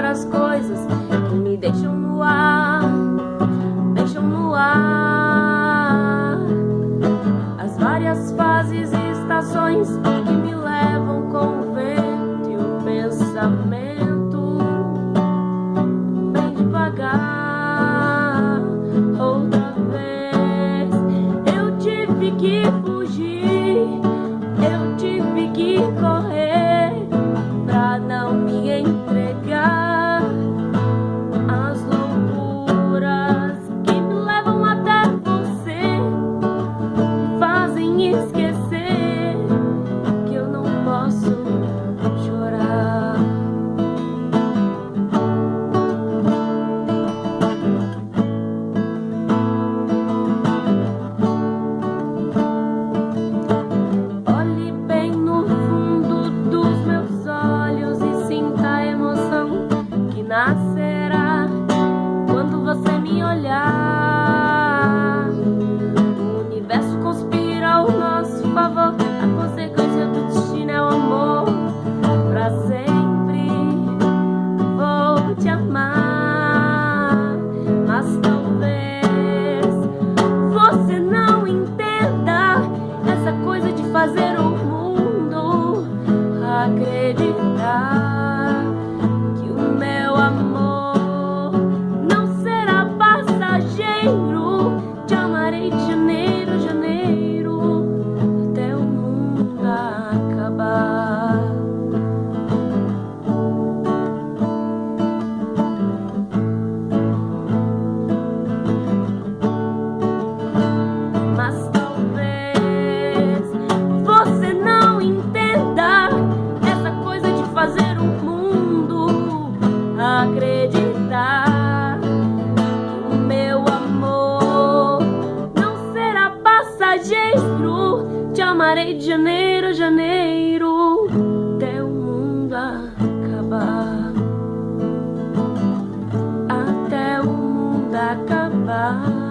outras coisas que me deixam no ar, deixam no ar. As várias fases e estações que me levam com o vento e o pensamento. Bem devagar, outra vez. Eu tive que fugir, eu tive que correr pra não me entregar às loucuras que me levam até você, me fazem esquecer que eu não posso chorar. Olhe bem no fundo dos meus olhos e sinta a emoção que nascerá quando você me olhar. O universo conspira ao nosso favor, a consequência do destino é o amor. Pra sempre vou te amar, mas talvez você não entenda essa coisa de fazer o mundo acreditar que o meu amor não será passageiro. Te amarei de janeiro a janeiro, até o mundo acabar. Mas talvez você não entenda essa coisa de fazer o mundo acreditar que o meu amor não será passageiro. Te amarei de janeiro a janeiro, até o mundo acabar, até o mundo acabar.